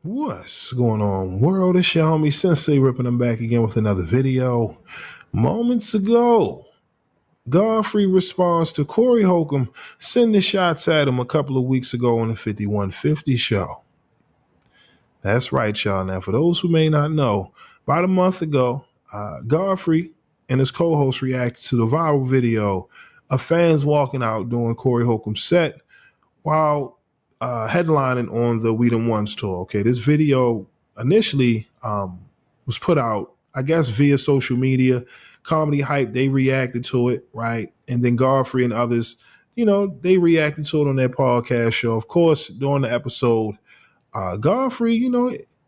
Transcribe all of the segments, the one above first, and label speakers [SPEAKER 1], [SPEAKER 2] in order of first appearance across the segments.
[SPEAKER 1] What's going on, world? It's your homie Sensei ripping them back again with another video. Moments ago, Godfrey responds to Corey Holcomb sending shots at him a couple of weeks ago on the 5150 show. That's right, y'all. Now, for those who may not know, about a month ago, Godfrey and his co-host reacted to the viral video of fans walking out during Corey Holcomb's set while headlining on the We Done Ones tour. Okay, this video initially was put out, I guess, via social media. Comedy Hype, they reacted to it, right? And then Godfrey and others, they reacted to it on their podcast show. Of course, during the episode, Godfrey,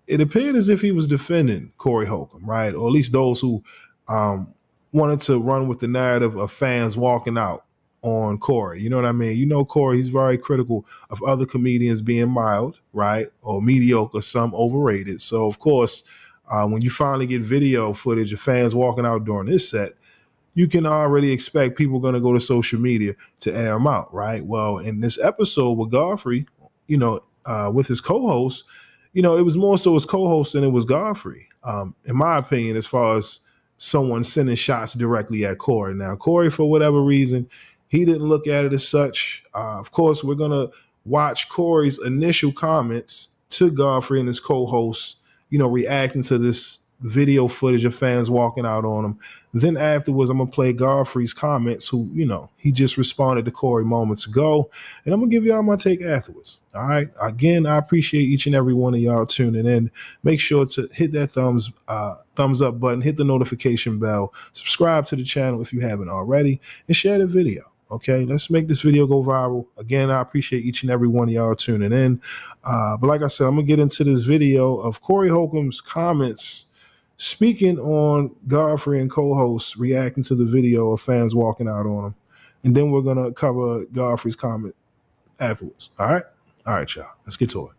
[SPEAKER 1] it appeared as if he was defending Corey Holcomb, right? Or at least those who wanted to run with the narrative of fans walking out on Corey. You know what I mean? Corey, he's very critical of other comedians being mild, right? Or mediocre, some overrated. So, of course, when you finally get video footage of fans walking out during this set, you can already expect people going to go to social media to air them out, right? Well, in this episode with Godfrey, with his co-host, it was more so his co-host than it was Godfrey, in my opinion, as far as someone sending shots directly at Corey. Now, Corey, for whatever reason, he didn't look at it as such. Of course, we're going to watch Corey's initial comments to Godfrey and his co-host, reacting to this video footage of fans walking out on him. Then afterwards, I'm going to play Godfrey's comments, who, he just responded to Corey moments ago. And I'm going to give y'all my take afterwards. All right. Again, I appreciate each and every one of y'all tuning in. Make sure to hit that thumbs up button, hit the notification bell, subscribe to the channel if you haven't already, and share the video. Okay, let's make this video go viral. Again, I appreciate each and every one of y'all tuning in. But like I said, I'm going to get into this video of Corey Holcomb's comments speaking on Godfrey and co-hosts reacting to the video of fans walking out on him. And then we're going to cover Godfrey's comment afterwards. All right? All right, y'all. Let's get to it.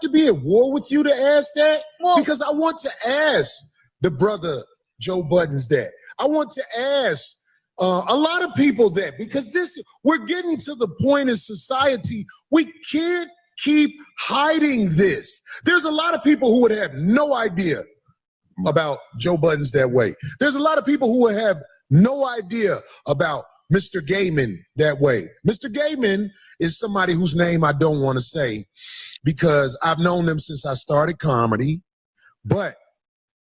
[SPEAKER 2] To be at war with you to ask that? Well, because I want to ask the brother Joe Buttons that. I want to ask a lot of people that, because we're getting to the point in society, we can't keep hiding this. There's a lot of people who would have no idea about Joe Buttons that way. There's a lot of people who would have no idea about Mr. Gaiman that way. Mr. Gaiman is somebody whose name I don't want to say because I've known them since I started comedy. But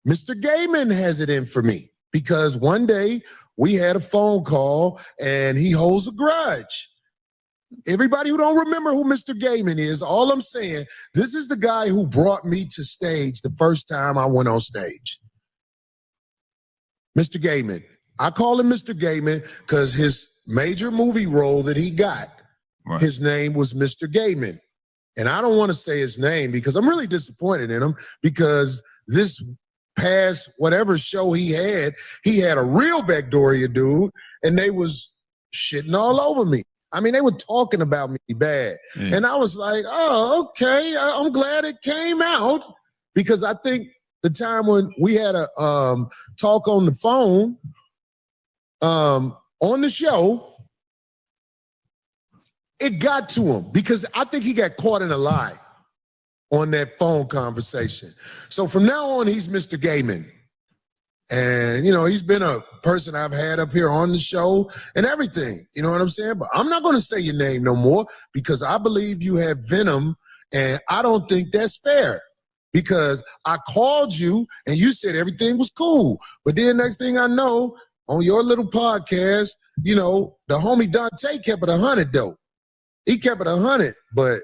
[SPEAKER 2] Mr. Gaiman has it in for me because one day we had a phone call and he holds a grudge. Everybody who don't remember who Mr. Gaiman is, all I'm saying, this is the guy who brought me to stage the first time I went on stage. Mr. Gaiman. I call him Mr. Gaiman because his major movie role that he got, right, his name was Mr. Gaiman. And I don't want to say his name because I'm really disappointed in him because this past whatever show he had a real Backdooria dude and they was shitting all over me. I mean, they were talking about me bad. Mm. And I was like, oh, okay, I'm glad it came out because I think the time when we had a talk on the phone on the show, it got to him because I think he got caught in a lie on that phone conversation. So from now on, he's Mr. Gaiman. And, he's been a person I've had up here on the show and everything. You know what I'm saying? But I'm not going to say your name no more because I believe you have venom and I don't think that's fair because I called you and you said everything was cool. But then next thing I know, on your little podcast, the homie Dante kept it 100 though. He kept it 100, but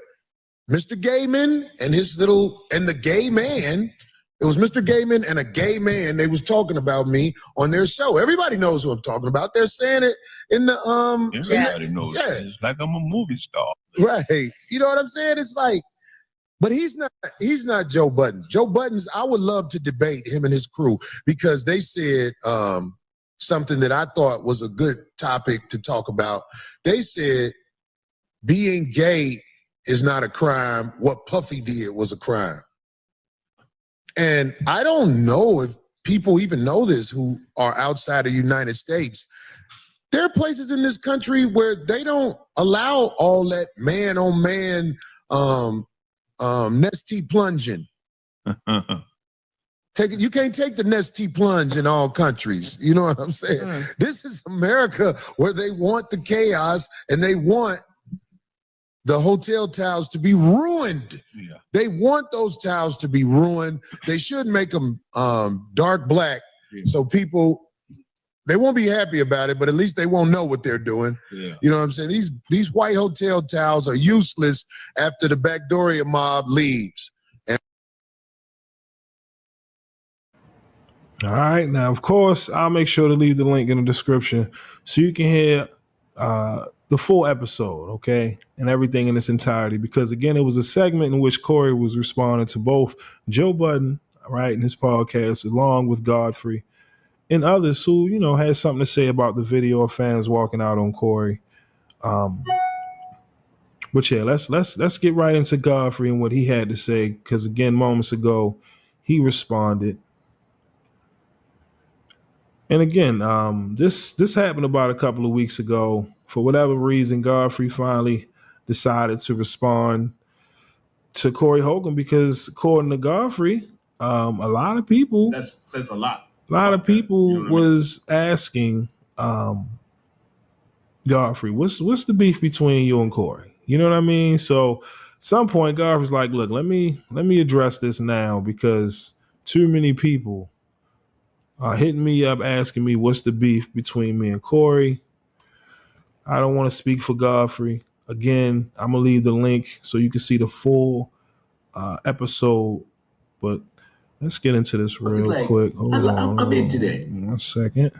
[SPEAKER 2] Mr. Gaiman and the gay man, it was Mr. Gaiman and a gay man, they was talking about me on their show. Everybody knows who I'm talking about. They're saying it in the,
[SPEAKER 3] everybody knows. Yeah. It's like I'm a movie star.
[SPEAKER 2] Right. You know what I'm saying? It's like, but he's not Joe Buttons. Joe Buttons, I would love to debate him and his crew because they said something that I thought was a good topic to talk about. They said, being gay is not a crime. What Puffy did was a crime. And I don't know if people even know this who are outside of the United States. There are places in this country where they don't allow all that man-on-man Nestea plunging. You can't take the Nestea plunge in all countries. You know what I'm saying? This is America where they want the chaos and they want the hotel towels to be ruined. Yeah. They want those towels to be ruined. They should make them dark black so people, they won't be happy about it, but at least they won't know what they're doing. Yeah. You know what I'm saying? These white hotel towels are useless after the Backdoria mob leaves.
[SPEAKER 1] All right. Now, of course, I'll make sure to leave the link in the description so you can hear the full episode, okay, and everything in its entirety. Because, again, it was a segment in which Corey was responding to both Joe Budden, right, in his podcast, along with Godfrey and others who, you know, had something to say about the video of fans walking out on Corey. But yeah, let's get right into Godfrey and what he had to say. Because, again, moments ago, he responded. And again, this happened about a couple of weeks ago. For whatever reason, Godfrey finally decided to respond to Corey Holcomb because, according to Godfrey, a lot of people
[SPEAKER 4] that says a lot.
[SPEAKER 1] A lot of people was asking Godfrey, what's the beef between you and Corey? You know what I mean? So at some point, Godfrey's like, look, let me address this now because too many people are hitting me up asking me what's the beef between me and Corey. I don't want to speak for Godfrey. Again, I'm gonna leave the link so you can see the full episode, but let's get into this real quick. Hold on.
[SPEAKER 4] I'm in today.
[SPEAKER 1] 1 second.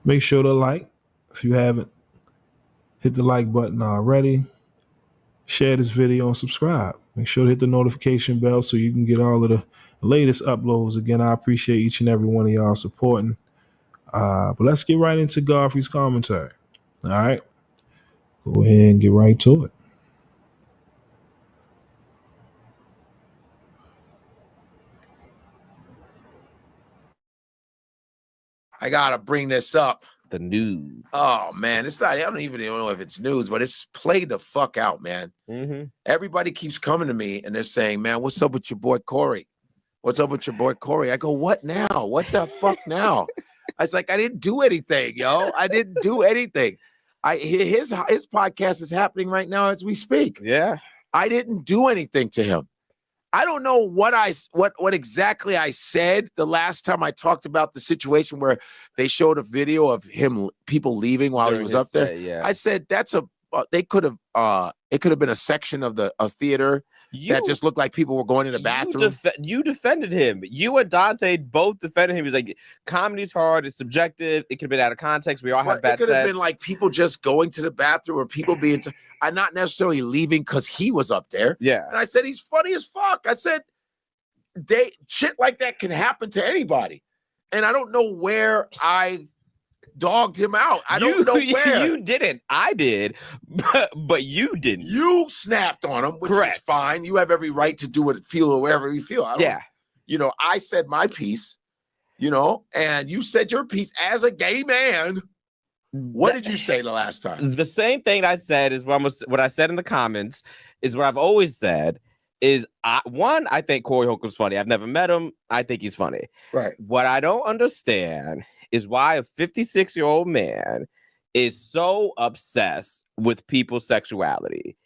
[SPEAKER 1] Make sure to like if you haven't. Hit the like button already. Share this video and subscribe. Make sure to hit the notification bell so you can get all of the latest uploads. Again, I appreciate each and every one of y'all supporting. But let's get right into Godfrey's commentary. All right. Go ahead and get right to it.
[SPEAKER 5] I gotta bring this up.
[SPEAKER 6] The news.
[SPEAKER 5] Oh man, it's not. I don't even know if it's news, but it's played the fuck out, man. Mm-hmm. Everybody keeps coming to me and they're saying, "Man, what's up with your boy Corey? What's up with your boy Corey?" I go, "What now? What the fuck now?" I was like, "I didn't do anything, yo. I didn't do anything. His podcast is happening right now as we speak.
[SPEAKER 6] Yeah,
[SPEAKER 5] I didn't do anything to him. I don't know what exactly I said the last time I talked about the situation where they showed a video of people leaving while he was up there.
[SPEAKER 6] Yeah.
[SPEAKER 5] I said it could have been a section of a theater that just looked like people were going in the bathroom.
[SPEAKER 6] You defended him. You and Dante both defended him. He was like, comedy's hard, it's subjective, it could have been out of context. We all have bad sets. It could have been
[SPEAKER 5] like people just going to the bathroom or people being I'm not necessarily leaving because he was up there.
[SPEAKER 6] Yeah.
[SPEAKER 5] And I said, he's funny as fuck. I said, shit like that can happen to anybody. And I don't know where I dogged him out. I don't know where.
[SPEAKER 6] You didn't. I did, but you didn't.
[SPEAKER 5] You snapped on him, which is fine. You have every right to do whatever you feel. I said my piece, and you said your piece as a gay man. What did you say the last time?
[SPEAKER 6] The same thing I said is what I said in the comments is what I've always said is I think Corey Holcomb's funny. I've never met him. I think he's funny.
[SPEAKER 5] Right.
[SPEAKER 6] What I don't understand is why a 56-year-old man is so obsessed with people's sexuality.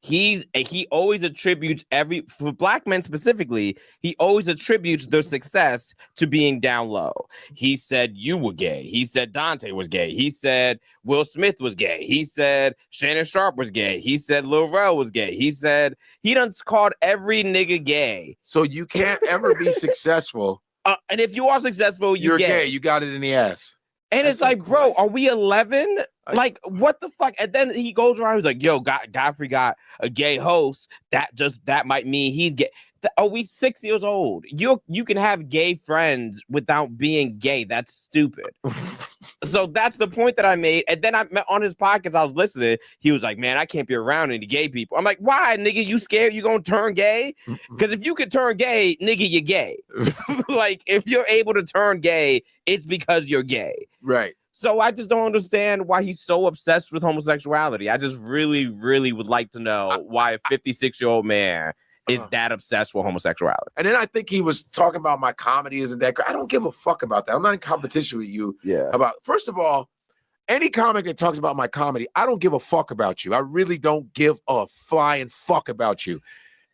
[SPEAKER 6] He always attributes for black men specifically, he always attributes their success to being down low. He said you were gay. He said Dante was gay. He said Will Smith was gay. He said Shannon Sharp was gay. He said Lil Rel was gay. He said he done called every nigga gay.
[SPEAKER 5] So you can't ever be successful.
[SPEAKER 6] And if you are successful, you're gay.
[SPEAKER 5] You got it in the ass.
[SPEAKER 6] And it's like, bro, are we 11? Like, what the fuck? And then he goes around, he's like, yo, Godfrey got a gay host. That might mean he's gay. Are we 6 years old? You can have gay friends without being gay. That's stupid. So that's the point that I made. And then I met on his podcast, I was listening. He was like, man, I can't be around any gay people. I'm like, why, nigga? You scared you gonna turn gay? Because if you could turn gay, nigga, you're gay. Like, if you're able to turn gay, it's because you're gay.
[SPEAKER 5] Right.
[SPEAKER 6] So I just don't understand why he's so obsessed with homosexuality. I just really, really would like to know why a 56-year-old man is that obsessed with homosexuality.
[SPEAKER 5] And then I think he was talking about my comedy isn't that great. I don't give a fuck about that. I'm not in competition with you.
[SPEAKER 6] Yeah.
[SPEAKER 5] First of all, any comic that talks about my comedy, I don't give a fuck about you. I really don't give a flying fuck about you.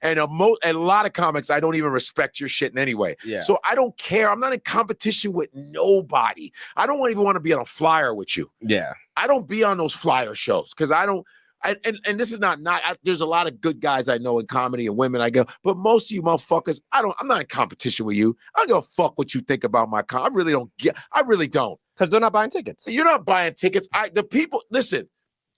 [SPEAKER 5] And a lot of comics, I don't even respect your shit in any way.
[SPEAKER 6] Yeah.
[SPEAKER 5] So I don't care. I'm not in competition with nobody. I don't even want to be on a flyer with you.
[SPEAKER 6] Yeah.
[SPEAKER 5] I don't be on those flyer shows because I don't. And this is not there's a lot of good guys I know in comedy and women I go, but most of you motherfuckers, I'm not in competition with you. I don't give a fuck what you think about my I really don't.
[SPEAKER 6] Because they're not buying tickets.
[SPEAKER 5] You're not buying tickets. The people, listen,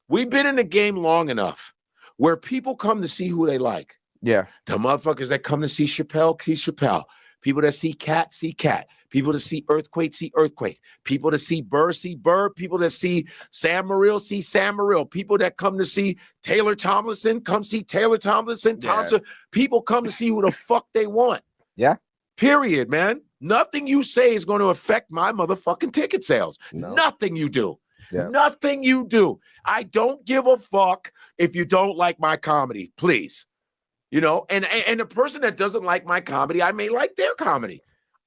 [SPEAKER 5] we've been in the game long enough where people come to see who they like.
[SPEAKER 6] Yeah.
[SPEAKER 5] The motherfuckers that come to see Chappelle, see Chappelle. People that see Cat, see Cat. People that see Earthquake, see Earthquake. People that see Burr, see Burr. People that see Sam Morril, see Sam Morril. People that come to see Taylor Tomlinson, come see Taylor Tomlinson.
[SPEAKER 6] Yeah.
[SPEAKER 5] People come to see who the fuck they want.
[SPEAKER 6] Yeah.
[SPEAKER 5] Period, man. Nothing you say is going to affect my motherfucking ticket sales.
[SPEAKER 6] No.
[SPEAKER 5] Nothing you do.
[SPEAKER 6] Yeah.
[SPEAKER 5] Nothing you do. I don't give a fuck if you don't like my comedy, please. You know, and the person that doesn't like my comedy, I may like their comedy.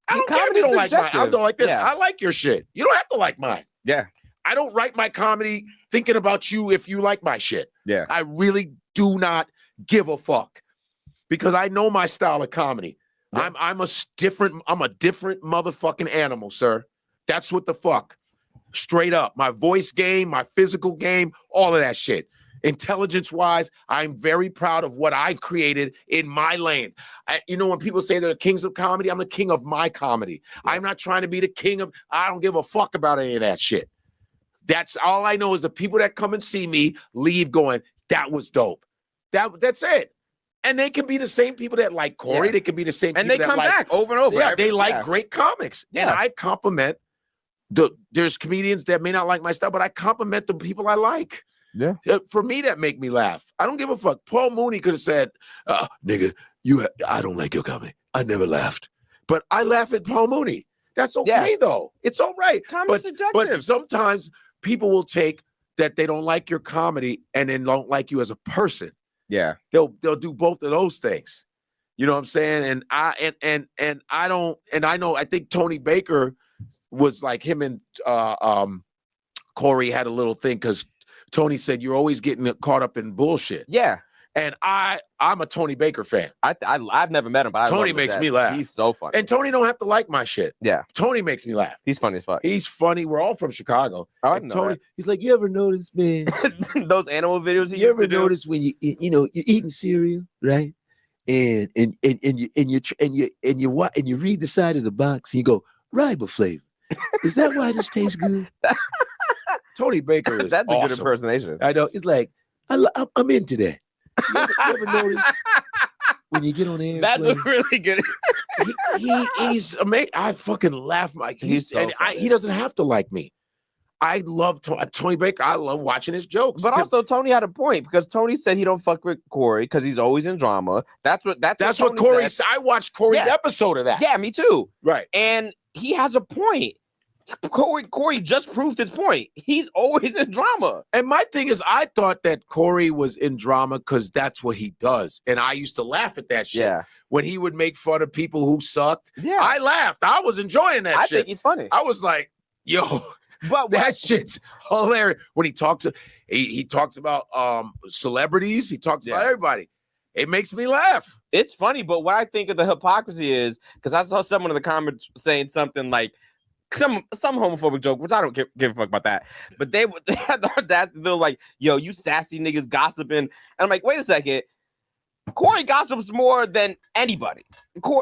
[SPEAKER 5] I don't care if you don't like mine. I don't like this.
[SPEAKER 6] Yeah.
[SPEAKER 5] I like your shit. You don't have to like mine.
[SPEAKER 6] Yeah.
[SPEAKER 5] I don't write my comedy thinking about you if you like my shit.
[SPEAKER 6] Yeah.
[SPEAKER 5] I really do not give a fuck because I know my style of comedy. Yeah. I'm a different motherfucking animal, sir. That's what the fuck. Straight up. My voice game, my physical game, all of that shit. Intelligence-wise, I'm very proud of what I've created in my lane. When people say they're the kings of comedy, I'm the king of my comedy. Yeah. I'm not trying to be the king of, I don't give a fuck about any of that shit. That's all I know is the people that come and see me leave going, that was dope. That's it. And they can be the same people that like Corey. Yeah. They can be the same people
[SPEAKER 6] that come back over and over.
[SPEAKER 5] Yeah, they like great comics. Yeah. And I compliment there's comedians that may not like my style, but I compliment the people I like.
[SPEAKER 6] Yeah.
[SPEAKER 5] For me, that make me laugh. I don't give a fuck. Paul Mooney could have said, nigga, I don't like your comedy. I never laughed. But I laugh at Paul Mooney. That's okay, though. It's all right. But sometimes people will take that they don't like your comedy and then don't like you as a person.
[SPEAKER 6] Yeah.
[SPEAKER 5] They'll do both of those things. You know what I'm saying? And I think Tony Baker was like him and Corey had a little thing because Tony said, you're always getting caught up in bullshit.
[SPEAKER 6] Yeah.
[SPEAKER 5] And I'm a Tony Baker fan.
[SPEAKER 6] I've never met him, but
[SPEAKER 5] Tony makes me laugh.
[SPEAKER 6] He's so funny.
[SPEAKER 5] And Tony don't have to like my shit.
[SPEAKER 6] Yeah.
[SPEAKER 5] Tony makes me laugh.
[SPEAKER 6] He's funny as fuck.
[SPEAKER 5] He's funny. We're all from Chicago.
[SPEAKER 6] Oh,
[SPEAKER 5] and Tony, he's like, you ever notice, man?
[SPEAKER 6] Those animal videos
[SPEAKER 5] you ever notice when you're eating cereal, right? And you read the side of the box and you go, riboflavin. Is that why this tastes good? Tony Baker is
[SPEAKER 6] That's
[SPEAKER 5] awesome.
[SPEAKER 6] a good impersonation.
[SPEAKER 5] I know. It's like, I'm into that. You ever notice when you get on air?
[SPEAKER 6] That's a really good.
[SPEAKER 5] He's amazing. I fucking laugh. He doesn't have to like me. I love Tony Baker. I love watching his jokes.
[SPEAKER 6] But also, Tony had a point because Tony said he don't fuck with Corey because he's always in drama. That's what
[SPEAKER 5] Corey said. I watched Corey's episode of that.
[SPEAKER 6] Yeah, me too.
[SPEAKER 5] Right.
[SPEAKER 6] And he has a point. Corey just proved his point. He's always in drama.
[SPEAKER 5] And my thing is, I thought that Corey was in drama because that's what he does. And I used to laugh at that shit.
[SPEAKER 6] Yeah.
[SPEAKER 5] When he would make fun of people who sucked.
[SPEAKER 6] Yeah.
[SPEAKER 5] I laughed. I was enjoying that shit.
[SPEAKER 6] I think he's funny.
[SPEAKER 5] I was like, yo, but that shit's hilarious. When he talks about celebrities, he talks about everybody. It makes me laugh.
[SPEAKER 6] It's funny, but what I think of the hypocrisy is, because I saw someone in the comments saying something like, some homophobic joke, which I don't give a fuck about that. But they had the audacity, they're like, yo, you sassy niggas gossiping. And I'm like, wait a second. Corey gossips more than anybody.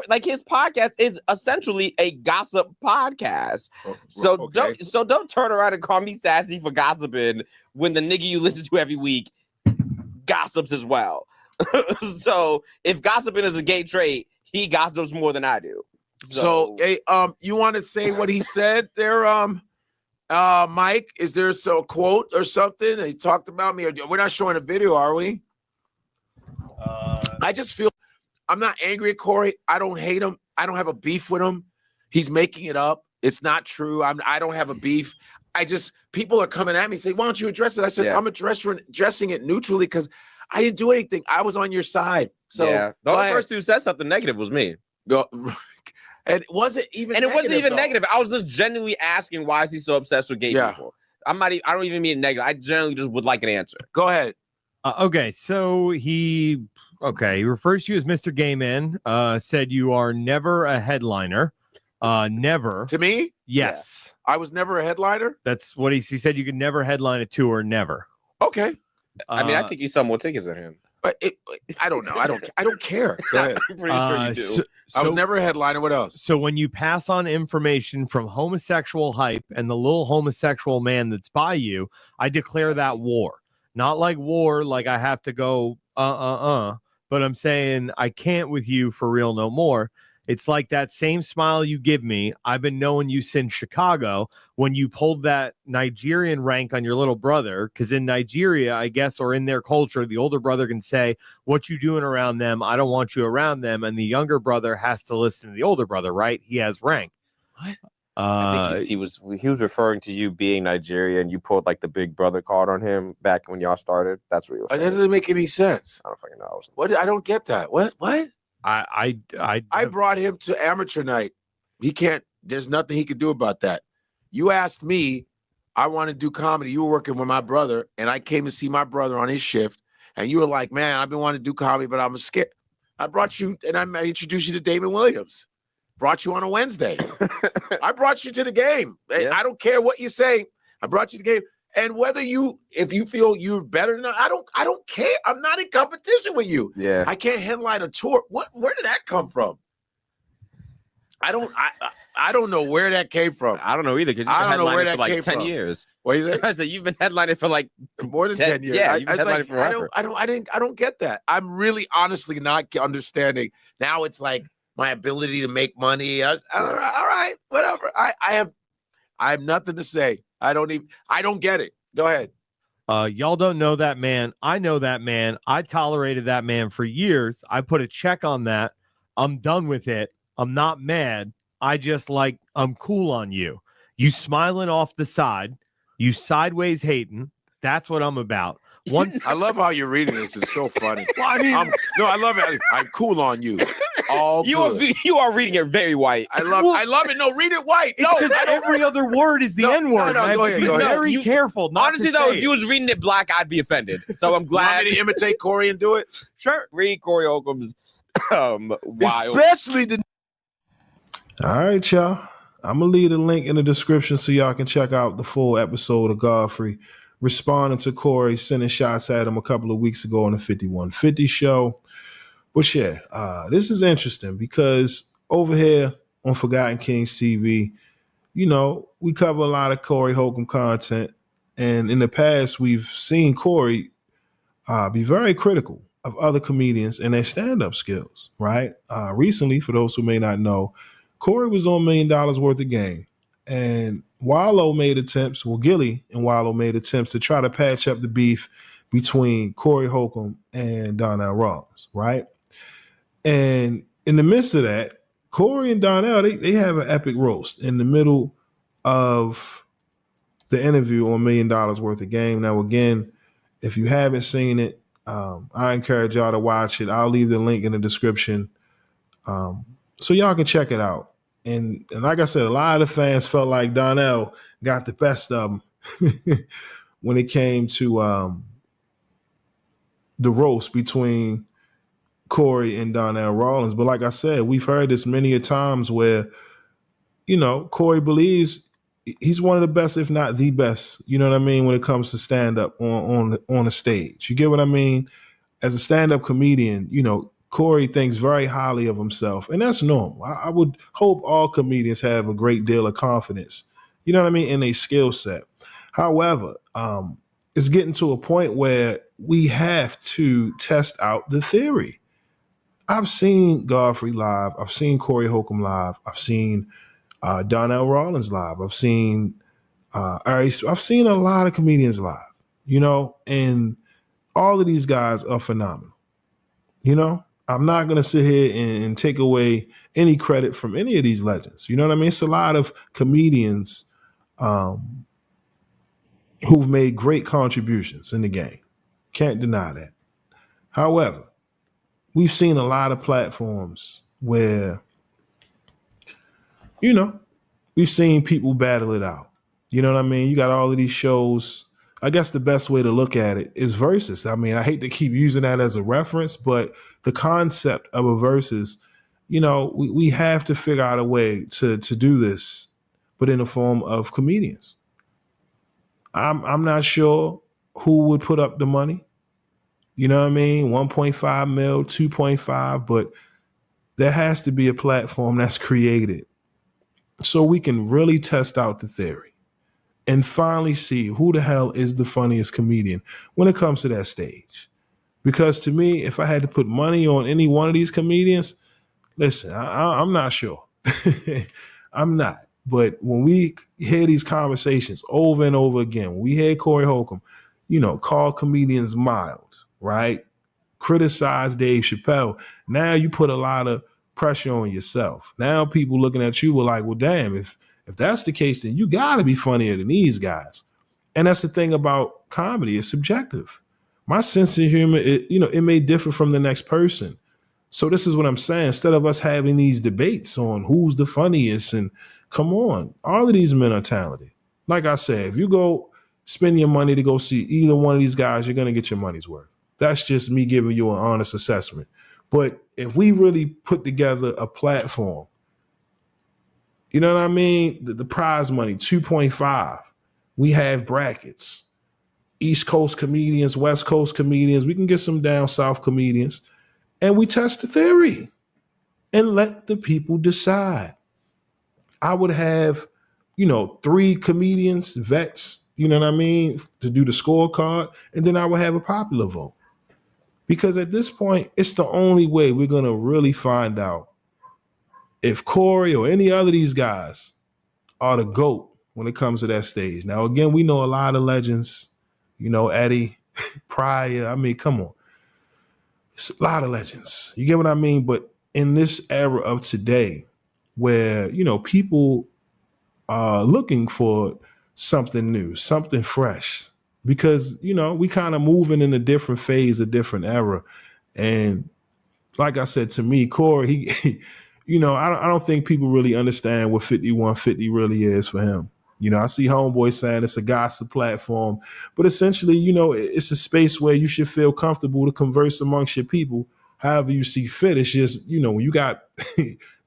[SPEAKER 6] Like his podcast is essentially a gossip podcast. So don't turn around and call me sassy for gossiping when the nigga you listen to every week gossips as well. So if gossiping is a gay trait, he gossips more than I do.
[SPEAKER 5] So hey, you want to say what he said there, Mike, is there a quote or something? He talked about me. We're not showing a video, are we? I just feel I'm not angry at Corey. I don't hate him. I don't have a beef with him. He's making it up. It's not true. I don't have a beef. People are coming at me saying, why don't you address it? I said, I'm addressing it neutrally because I didn't do anything. I was on your side. So
[SPEAKER 6] the only person who said something negative was me.
[SPEAKER 5] And it wasn't even
[SPEAKER 6] negative. I was just genuinely asking, why is he so obsessed with gay people? I don't even mean negative. I generally just would like an answer.
[SPEAKER 5] Go ahead.
[SPEAKER 4] Okay, so he refers to you as Mr. Gay Man, said you are never a headliner. Never.
[SPEAKER 5] To me?
[SPEAKER 4] Yes.
[SPEAKER 5] Yeah. I was never a headliner?
[SPEAKER 4] That's what he said. You could never headline a tour, never.
[SPEAKER 5] Okay.
[SPEAKER 6] I mean, I think you sell more tickets than him.
[SPEAKER 5] But I don't know. I don't care. Go ahead.
[SPEAKER 6] I'm pretty sure you do.
[SPEAKER 5] I was never a headliner. What else?
[SPEAKER 4] So when you pass on information from homosexual hype and the little homosexual man that's by you, I declare that war. Not like war, like I have to go, but I'm saying I can't with you for real no more. It's like that same smile you give me. I've been knowing you since Chicago when you pulled that Nigerian rank on your little brother. Because in Nigeria, I guess, or in their culture, the older brother can say, what you doing around them? I don't want you around them. And the younger brother has to listen to the older brother, right? He has rank.
[SPEAKER 6] What? I think he was referring to you being Nigerian. You pulled like the big brother card on him back when y'all started. That's what he was saying.
[SPEAKER 5] That doesn't make any sense.
[SPEAKER 6] I don't fucking know.
[SPEAKER 5] What? I don't get that. What?
[SPEAKER 4] I
[SPEAKER 5] brought him to amateur night. He can't. There's nothing he could do about that. You asked me. I want to do comedy. You were working with my brother, and I came to see my brother on his shift. And you were like, "Man, I've been wanting to do comedy, but I'm scared." I brought you, and I introduced you to Damon Williams. Brought you on a Wednesday. I brought you to the game. Yeah. I don't care what you say. I brought you to the game. And if you feel you're better than I don't care. I'm not in competition with you.
[SPEAKER 6] Yeah.
[SPEAKER 5] I can't headline a tour. Where did that come from? I don't know where that came from.
[SPEAKER 6] I don't know either. Because I don't know where that came from. 10 years.
[SPEAKER 5] What is it?
[SPEAKER 6] I said you've been headlining for like
[SPEAKER 5] more than 10 years.
[SPEAKER 6] Yeah, you've been headlining forever.
[SPEAKER 5] I don't get that. I'm really honestly not understanding. Now it's like my ability to make money. All right, whatever. I have nothing to say. I don't get it. Go ahead.
[SPEAKER 4] Y'all don't know that man. I know that man. I tolerated that man for years. I put a check on that. I'm done with it. I'm not mad. I'm cool on you. You smiling off the side. You sideways hating. That's what I'm about.
[SPEAKER 5] I love how you're reading this. It's so funny.
[SPEAKER 4] Well, I mean,
[SPEAKER 5] I love it. I'm cool on you.
[SPEAKER 6] You are reading it very white.
[SPEAKER 5] I love it. No, read it white. No,
[SPEAKER 4] because every other word is the N-word.
[SPEAKER 5] No, go ahead.
[SPEAKER 4] Very careful.
[SPEAKER 6] Honestly, though, if you was reading it black, I'd be offended. So I'm glad.
[SPEAKER 5] You want me to imitate Corey and do it?
[SPEAKER 4] Sure.
[SPEAKER 6] Read Corey Holcomb's wild.
[SPEAKER 5] Especially the.
[SPEAKER 1] All right, y'all. I'm going to leave a link in the description so y'all can check out the full episode of Godfrey responding to Corey, sending shots at him a couple of weeks ago on the 5150 show. But yeah, this is interesting because over here on Forgotten Kings TV, we cover a lot of Corey Holcomb content. And in the past, we've seen Corey be very critical of other comedians and their stand-up skills, right? Recently, for those who may not know, Corey was on $1 Million Worth of Game. And Gilly and Wallow made attempts to try to patch up the beef between Corey Holcomb and Donnell Rawlings, right? And in the midst of that, Corey and Donnell, they have an epic roast in the middle of the interview on $1 Million Worth of Game. Now, again, if you haven't seen it, I encourage y'all to watch it. I'll leave the link in the description so y'all can check it out. And like I said, a lot of the fans felt like Donnell got the best of them when it came to the roast between Corey and Donnell Rawlings. But like I said, we've heard this many a times where, Corey believes he's one of the best, if not the best, you know what I mean, when it comes to stand-up on a stage. You get what I mean? As a stand-up comedian, Corey thinks very highly of himself, and that's normal. I would hope all comedians have a great deal of confidence, you know what I mean, in a skill set. However, it's getting to a point where we have to test out the theory. I've seen Godfrey live. I've seen Corey Holcomb live. I've seen Donnell Rawlings live. I've seen I've seen a lot of comedians live, you know, and all of these guys are phenomenal. You know, I'm not going to sit here and take away any credit from any of these legends. You know what I mean? It's a lot of comedians who've made great contributions in the game. Can't deny that. However, we've seen a lot of platforms where, you know, we've seen people battle it out. You know what I mean? You got all of these shows. I guess the best way to look at it is versus. I mean, I hate to keep using that as a reference, but the concept of a versus, you know, we have to figure out a way to do this, but in the form of comedians. I'm not sure who would put up the money. You know what I mean? 1.5 mil, 2.5, but there has to be a platform that's created so we can really test out the theory and finally see who the hell is the funniest comedian when it comes to that stage. Because to me, if I had to put money on any one of these comedians, listen, I'm not sure. I'm not. But when we hear these conversations over and over again, when we hear Corey Holcomb, you know, call comedians mild, right? Criticize Dave Chappelle. Now you put a lot of pressure on yourself. Now people looking at you were like, well, damn, if that's the case, then you got to be funnier than these guys. And that's the thing about comedy. It's subjective. My sense of humor, it may differ from the next person. So this is what I'm saying. Instead of us having these debates on who's the funniest, and come on, all of these men are talented. Like I said, if you go spend your money to go see either one of these guys, you're going to get your money's worth. That's just me giving you an honest assessment. But if we really put together a platform, you know what I mean? The prize money, 2.5. We have brackets. East Coast comedians, West Coast comedians. We can get some down South comedians. And we test the theory and let the people decide. I would have, 3 comedians, vets, you know what I mean, to do the scorecard. And then I would have a popular vote. Because at this point, it's the only way we're going to really find out if Corey or any other of these guys are the GOAT when it comes to that stage. Now, again, we know a lot of legends, Eddie, Pryor. I mean, come on. It's a lot of legends. You get what I mean? But in this era of today where, people are looking for something new, something fresh, because, we kind of moving in a different phase, a different era. And like I said, to me, Corey, he I don't think people really understand what 5150 really is for him. I see homeboys saying it's a gossip platform, but essentially, it's a space where you should feel comfortable to converse amongst your people however you see fit. It's just, when you got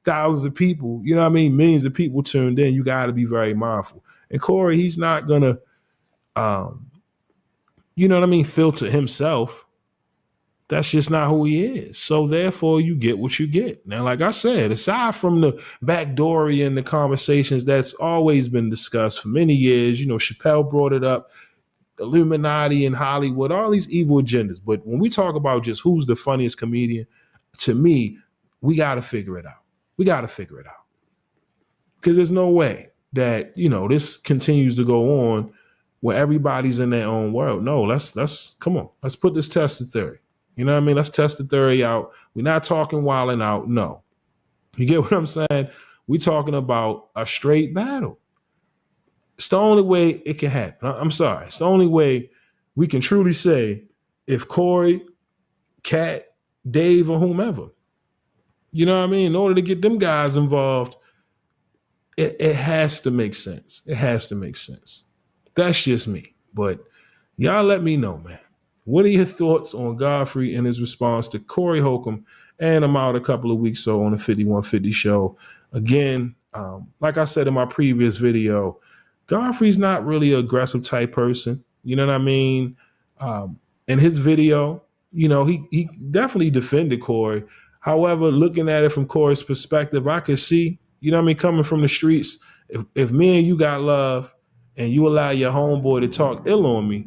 [SPEAKER 1] thousands of people, millions of people tuned in, you got to be very mindful. And Corey, he's not going to, filter himself. That's just not who he is. So therefore, you get what you get. Now, like I said, aside from the backdoory and the conversations that's always been discussed for many years, Chappelle brought it up, Illuminati in Hollywood, all these evil agendas. But when we talk about just who's the funniest comedian, to me, we got to figure it out. We got to figure it out. Because there's no way that, this continues to go on where everybody's in their own world. No, let's come on. Let's put this test of theory. You know what I mean? Let's test the theory out. We're not talking wilding out. No. You get what I'm saying? We're talking about a straight battle. It's the only way it can happen. I'm sorry. It's the only way we can truly say if Corey, Kat, Dave, or whomever, you know what I mean? In order to get them guys involved, it has to make sense. It has to make sense. That's just me. But y'all let me know, man. What are your thoughts on Godfrey and his response to Corey Holcomb? And I'm out a couple of weeks so on the 5150 show. Again, like I said in my previous video, Godfrey's not really an aggressive type person. You know what I mean? In his video, he definitely defended Corey. However, looking at it from Corey's perspective, I could see, coming from the streets, if me and you got love and you allow your homeboy to talk ill on me,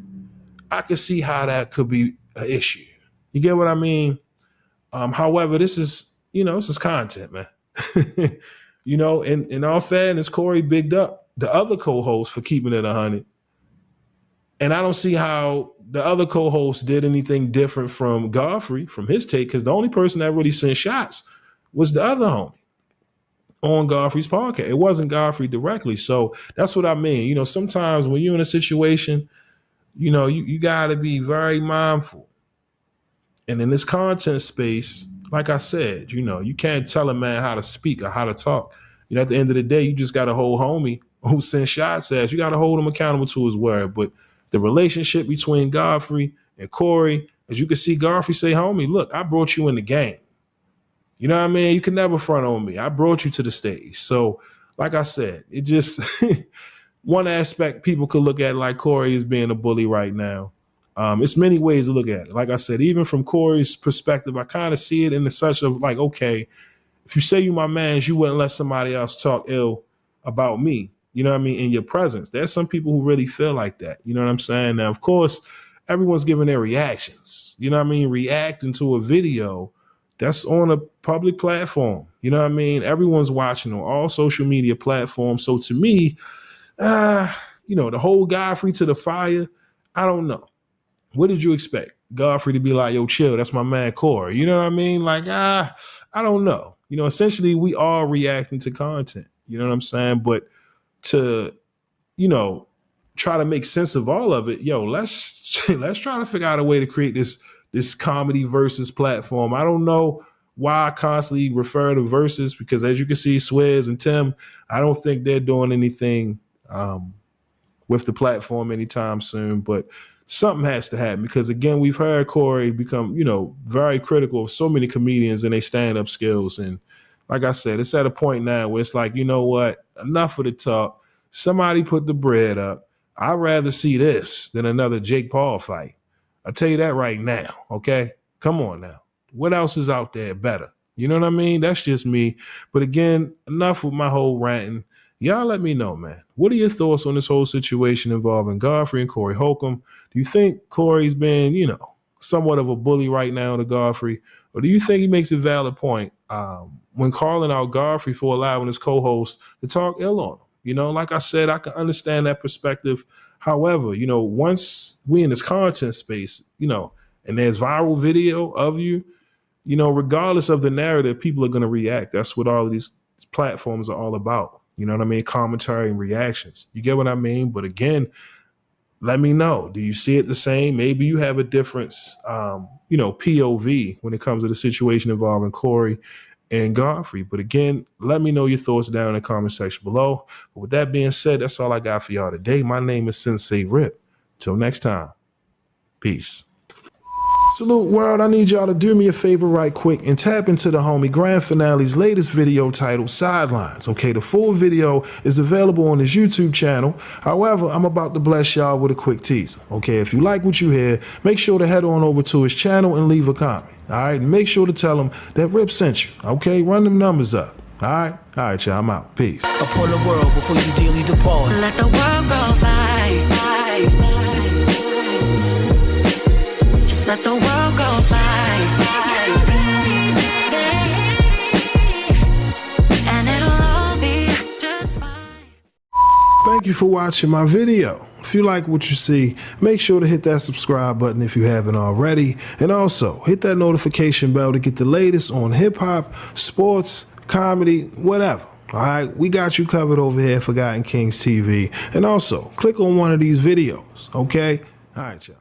[SPEAKER 1] I could see how that could be an issue. You get what I mean? However, this is content, man. In all fairness, Corey bigged up the other co-host for keeping it 100. And I don't see how the other co-host did anything different from Godfrey, from his take, because the only person that really sent shots was the other homie on Godfrey's podcast. It wasn't Godfrey directly. So that's what I mean. You know, sometimes when you're in a situation, you know, you got to be very mindful. And in this content space, like I said, you know, you can't tell a man how to speak or how to talk. You know, at the end of the day, you just got to hold homie who sent shots at you. You got to hold him accountable to his word. But the relationship between Godfrey and Corey, as you can see, Godfrey say, homie, look, I brought you in the game. You know what I mean? You can never front on me. I brought you to the stage. So, like I said, it just one aspect people could look at like Corey is being a bully right now. It's many ways to look at it. Like I said, even from Corey's perspective, I kind of see it in the such of like, okay, if you say you my man, you wouldn't let somebody else talk ill about me. You know what I mean? In your presence. There's some people who really feel like that. You know what I'm saying? Now, of course, everyone's giving their reactions. You know what I mean? Reacting to a video that's on a public platform. You know what I mean? Everyone's watching on all social media platforms. So to me, you know, the whole Godfrey to the fire, I don't know. What did you expect? Godfrey to be like, yo, chill, that's my man Corey. You know what I mean? Like, I don't know. You know, essentially we are reacting to content. You know what I'm saying? But to, you know, try to make sense of all of it, yo, let's try to figure out a way to create this comedy versus platform. I don't know why I constantly refer to versus, because as you can see, Swizz and Tim, I don't think they're doing anything with the platform anytime soon, but something has to happen because, again, we've heard Corey become, you know, very critical of so many comedians and their stand-up skills. And like I said, it's at a point now where it's like, you know what, enough of the talk. Somebody put the bread up. I'd rather see this than another Jake Paul fight. I'll tell you that right now, okay? Come on now. What else is out there better? You know what I mean? That's just me. But again, enough with my whole ranting. Y'all let me know, man. What are your thoughts on this whole situation involving Godfrey and Corey Holcomb? Do you think Corey's been, you know, somewhat of a bully right now to Godfrey? Or do you think he makes a valid point when calling out Godfrey for allowing his co-host to talk ill on him? You know, like I said, I can understand that perspective. However, you know, once we in this content space, you know, and there's viral video of you, you know, regardless of the narrative, people are going to react. That's what all of these platforms are all about. You know what I mean? Commentary and reactions. You get what I mean? But again, let me know. Do you see it the same? Maybe you have a difference, you know, POV when it comes to the situation involving Corey and Godfrey. But again, let me know your thoughts down in the comment section below. But with that being said, that's all I got for y'all today. My name is Sensei Rip. Till next time, peace. Salute world, I need y'all to do me a favor right quick and tap into the homie Grand Finale's latest video titled Sidelines. Okay, the full video is available on his YouTube channel. However, I'm about to bless y'all with a quick teaser. Okay, if you like what you hear, make sure to head on over to his channel and leave a comment. All right, and make sure to tell him that Rip sent you. Okay, run them numbers up. All right, y'all, I'm out. Peace.
[SPEAKER 7] Upon the world before you dearly depart. Let the world go by. Let the world go by, and it'll all be just fine.
[SPEAKER 1] Thank you for watching my video. If you like what you see, make sure to hit that subscribe button if you haven't already, and also hit that notification bell to get the latest on hip-hop, sports, comedy, whatever. All right, we got you covered over here at Forgotten Kings TV, and also click on one of these videos, okay? All right, y'all.